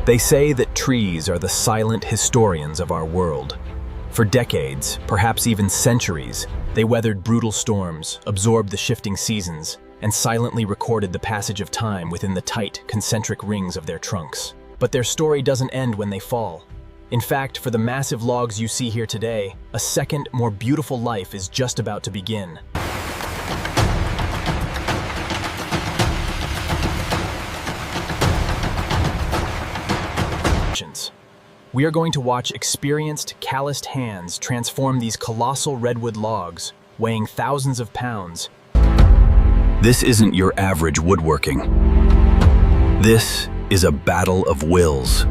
They say that trees are the silent historians of our world. For decades, perhaps even centuries, they weathered brutal storms, absorbed the shifting seasons, and silently recorded the passage of time within the tight, concentric rings of their trunks. But their story doesn't end when they fall. In fact, for the massive logs you see here today, a second, more beautiful life is just about to begin. We are going to watch experienced, calloused hands transform these colossal redwood logs, weighing thousands of pounds. This isn't your average woodworking. This is a battle of wills.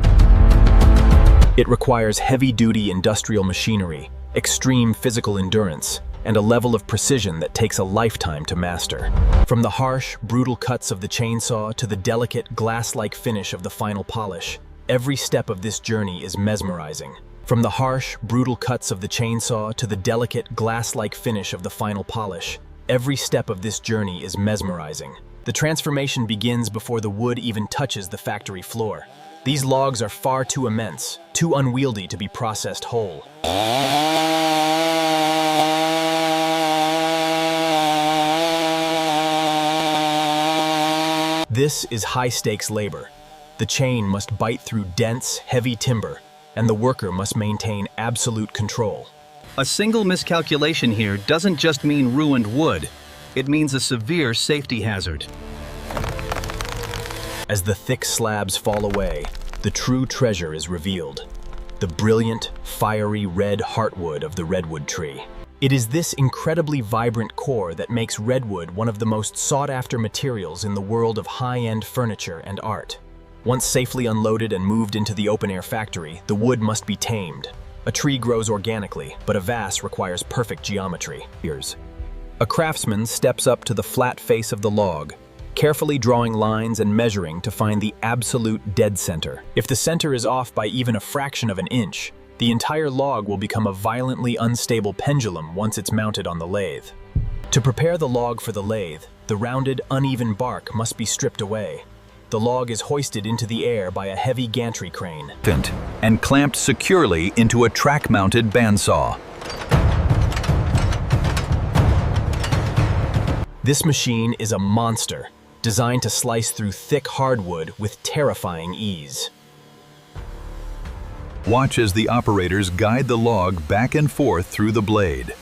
It requires heavy-duty industrial machinery, extreme physical endurance, and a level of precision that takes a lifetime to master. From the harsh, brutal cuts of the chainsaw to the delicate, glass-like finish of the final polish, every step of this journey is mesmerizing. From the harsh, brutal cuts of the chainsaw to the delicate, glass-like finish of the final polish, every step of this journey is mesmerizing. The transformation begins before the wood even touches the factory floor. These logs are far too immense, too unwieldy to be processed whole. This is high-stakes labor. The chain must bite through dense, heavy timber, and the worker must maintain absolute control. A single miscalculation here doesn't just mean ruined wood. It means a severe safety hazard. As the thick slabs fall away, the true treasure is revealed. The brilliant, fiery red heartwood of the redwood tree. It is this incredibly vibrant core that makes redwood one of the most sought-after materials in the world of high-end furniture and art. Once safely unloaded and moved into the open-air factory, the wood must be tamed. A tree grows organically, but a vase requires perfect geometry. A craftsman steps up to the flat face of the log, carefully drawing lines and measuring to find the absolute dead center. If the center is off by even a fraction of an inch, the entire log will become a violently unstable pendulum once it's mounted on the lathe. To prepare the log for the lathe, the rounded, uneven bark must be stripped away. The log is hoisted into the air by a heavy gantry crane and clamped securely into a track-mounted bandsaw. This machine is a monster, designed to slice through thick hardwood with terrifying ease. Watch as the operators guide the log back and forth through the blade.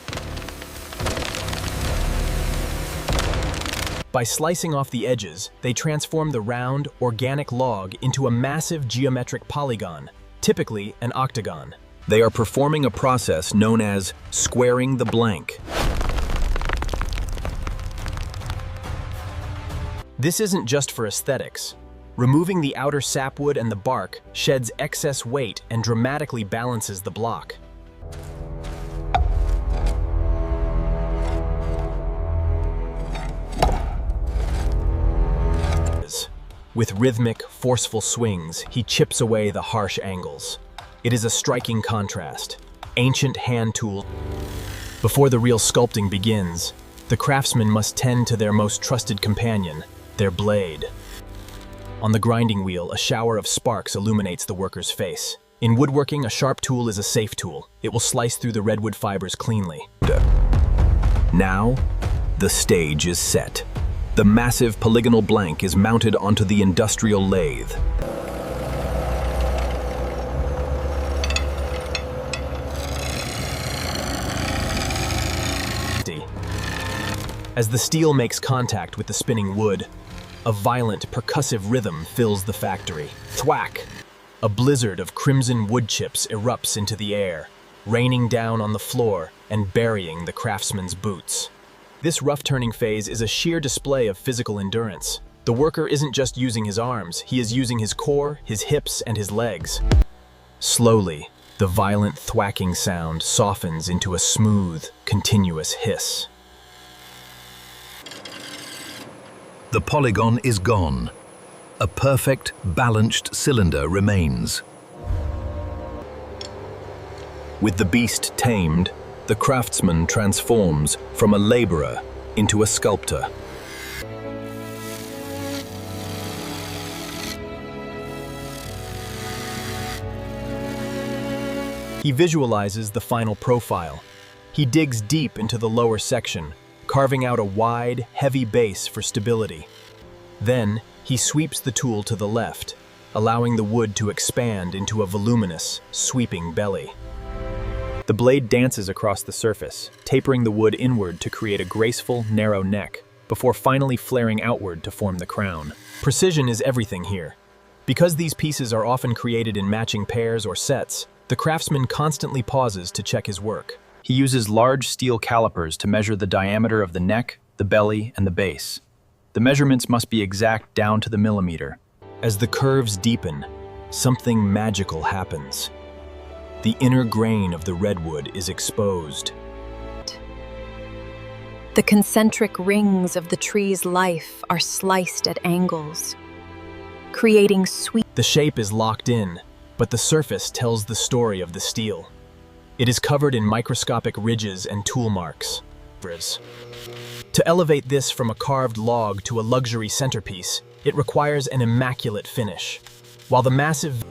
By slicing off the edges, they transform the round, organic log into a massive geometric polygon, typically an octagon. They are performing a process known as squaring the blank. This isn't just for aesthetics. Removing the outer sapwood and the bark sheds excess weight and dramatically balances the block. With rhythmic, forceful swings, he chips away the harsh angles. It is a striking contrast. Ancient hand tool. Before the real sculpting begins, the craftsmen must tend to their most trusted companion, their blade. On the grinding wheel, a shower of sparks illuminates the worker's face. In woodworking, a sharp tool is a safe tool. It will slice through the redwood fibers cleanly. Now, the stage is set. The massive polygonal blank is mounted onto the industrial lathe. As the steel makes contact with the spinning wood, a violent, percussive rhythm fills the factory. Thwack! A blizzard of crimson wood chips erupts into the air, raining down on the floor and burying the craftsman's boots. This rough turning phase is a sheer display of physical endurance. The worker isn't just using his arms, he is using his core, his hips, and his legs. Slowly, the violent thwacking sound softens into a smooth, continuous hiss. The polygon is gone. A perfect, balanced cylinder remains. With the beast tamed, the craftsman transforms from a laborer into a sculptor. He visualizes the final profile. He digs deep into the lower section, carving out a wide, heavy base for stability. Then, he sweeps the tool to the left, allowing the wood to expand into a voluminous, sweeping belly. The blade dances across the surface, tapering the wood inward to create a graceful, narrow neck, before finally flaring outward to form the crown. Precision is everything here. Because these pieces are often created in matching pairs or sets, the craftsman constantly pauses to check his work. He uses large steel calipers to measure the diameter of the neck, the belly, and the base. The measurements must be exact down to the millimeter. As the curves deepen, something magical happens. The inner grain of the redwood is exposed. The concentric rings of the tree's life are sliced at angles, creating sweet. The shape is locked in, but the surface tells the story of the steel. It is covered in microscopic ridges and tool marks. To elevate this from a carved log to a luxury centerpiece, it requires an immaculate finish. While the massive...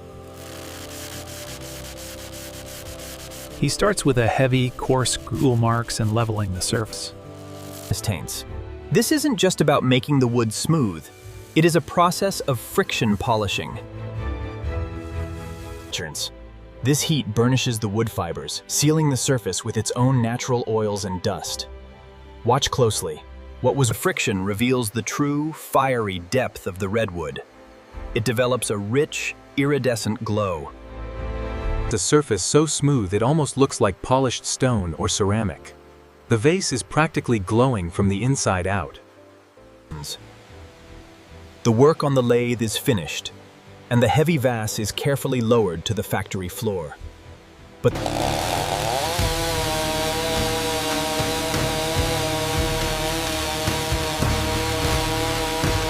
He starts with a heavy, coarse tool marks and leveling the surface. taints. This isn't just about making the wood smooth. It is a process of friction polishing. This heat burnishes the wood fibers, sealing the surface with its own natural oils and dust. Watch closely. What was friction reveals the true, fiery depth of the redwood. It develops a rich, iridescent glow. The surface so smooth it almost looks like polished stone or ceramic. The vase is practically glowing from the inside out. The work on the lathe is finished, and the heavy vase is carefully lowered to the factory floor. But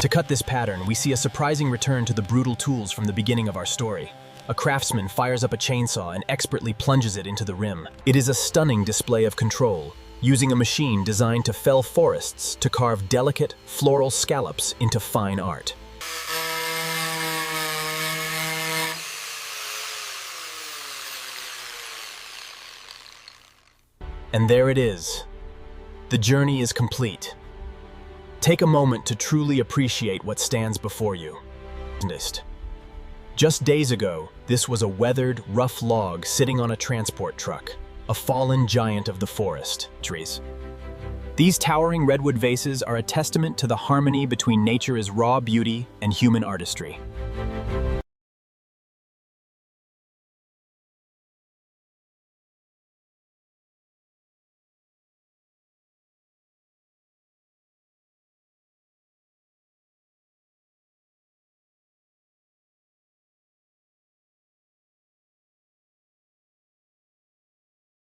to cut this pattern, we see a surprising return to the brutal tools from the beginning of our story. A craftsman fires up a chainsaw and expertly plunges it into the rim. It is a stunning display of control, using a machine designed to fell forests to carve delicate, floral scallops into fine art. And there it is. The journey is complete. Take a moment to truly appreciate what stands before you. Just days ago, this was a weathered, rough log sitting on a transport truck, a fallen giant of the forest. These towering redwood vases are a testament to the harmony between nature's raw beauty and human artistry.